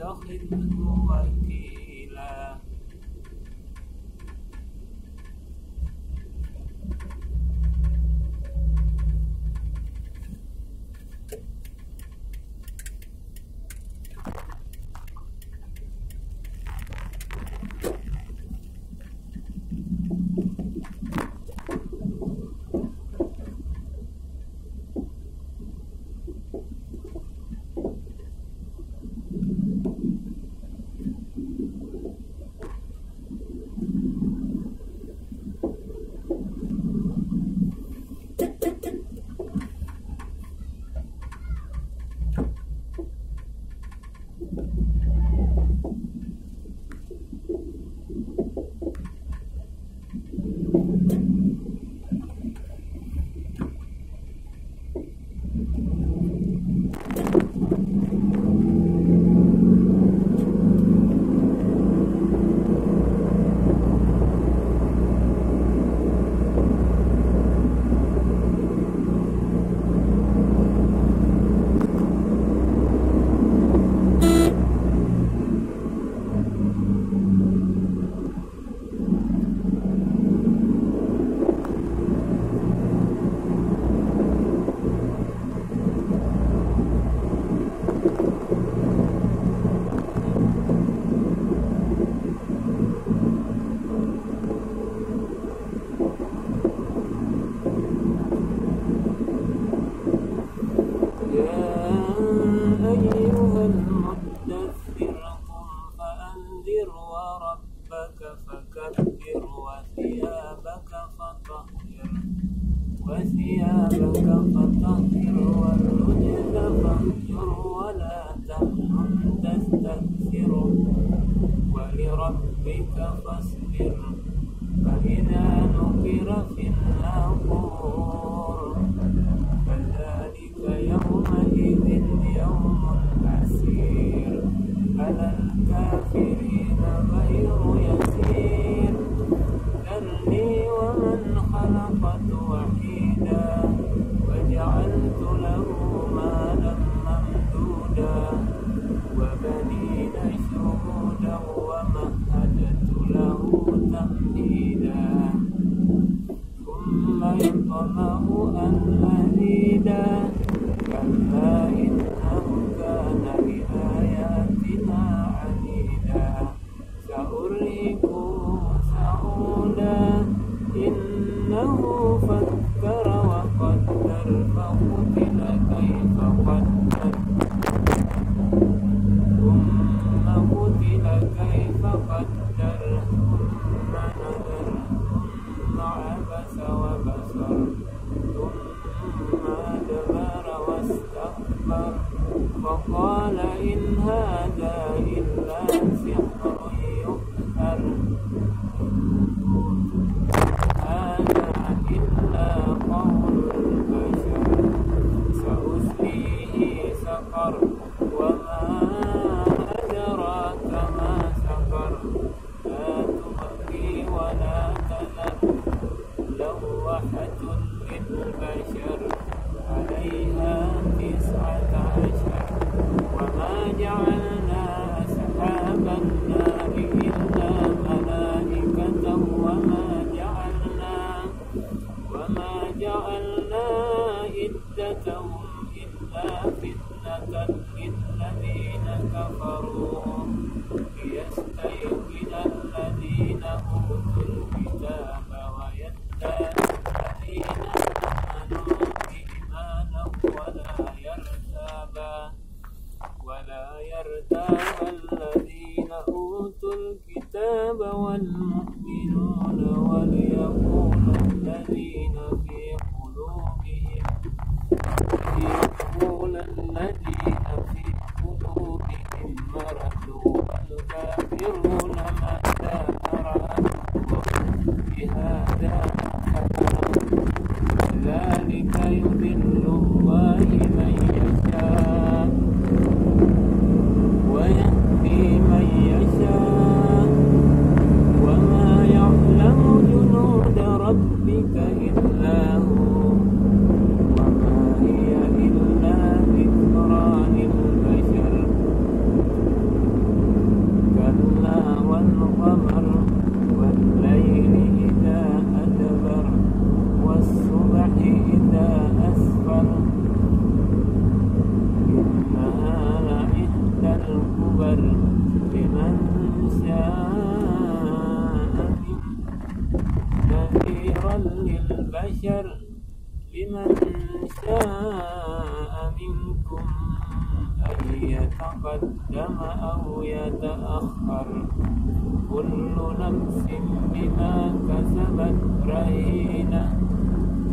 تتخذه وكيلا وثيابك فطهر والرجل فاهجر ولا تمنن تستكثر ولربك فاصبر فإذا نقر في الناقور فذلك يومئذ يوم عسير على الكافرين غير يسير ذرني ومن خلقت وحيدا وجعلت له مالا ممدودا وبنين شهودا ومهدت له تمهيدا ثم يطمع أن أزيدا كلا إنه كان لآياتنا عنيدا سأرهقه صعودا إنه فكر وقدر فقتل كيف قدر ثم قتل كيف قدر ثم نظر ثم عبس وبصر ثم أدبر واستكبر فقال إن هذا إلا سحر يؤثر هذا إلا قول البشر سأصليه سقر وما أدراك ما سقر لا تبقي ولا تذر لوحة للبشر عليها 19 وما جعلنا أصحاب النار إلا ملائكة وما جعلنا عدتهم إلا فتنة للذين كفروا ليستيقن الذين أوتوا الكتاب ويزداد الذين آمنوا إيمانا ولا يرتاب الذين أوتوا الكتاب والمؤمنون وليقول الذين في قلوبهم مرض والكافرون ماذا أراد بهذا ذلك يضل الله من يشاء ويهدي من يشاء وما يعلم جنود ربك إلا هو وما هي إلا ذكرى للبشر ذكرا للبشر لمن شاء منكم أن يتقدم أو يتأخر كل نفس بما كسبت رهينة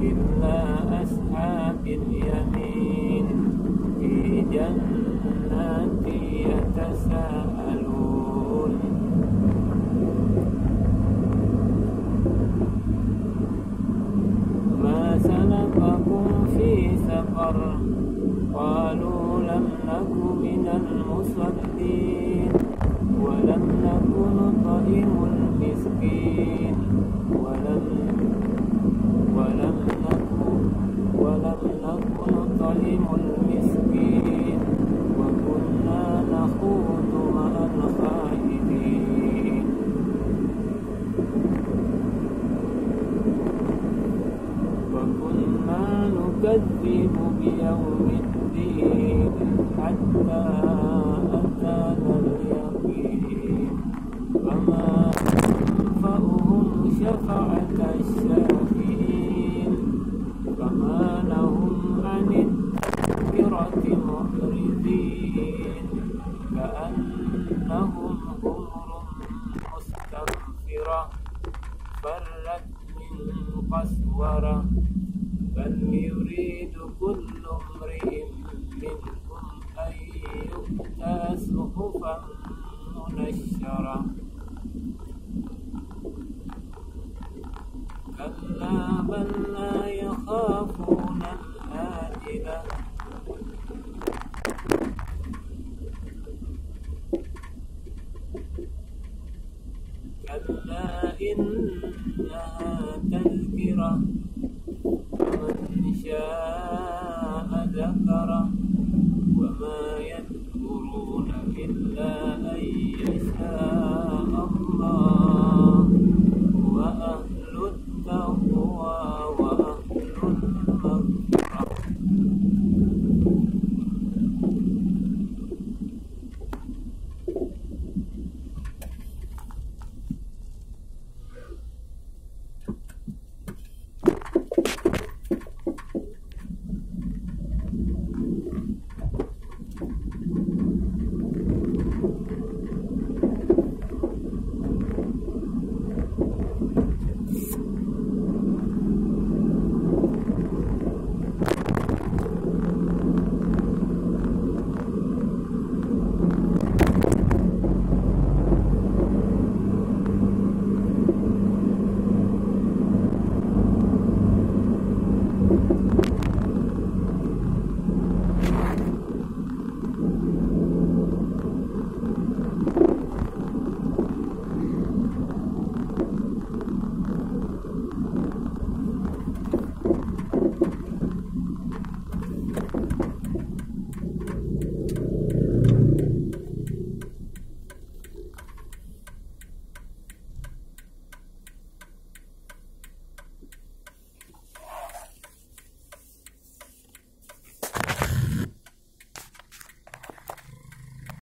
إلا أصحاب اليمين في جنات يتساءلون ما سلككم في سقر قالوا لم نك من المصلين ولم نك نطعم المسكين ولم نك نطعم المسكين وكنا نخوض مع الخائضين وكنا نكذب بيوم الدين حتى أتانا اليقين فما تنفعهم شفاعة الشافعين فما لهم عن التذكرة معرضين كأنهم حمر مستنفرة فرت من قسورة بل يريد كل امرئ منهم أن يؤتى صحفا منشرة كلا بل لا يخافون الآخرة كلا إنها تذكرة فمن شاء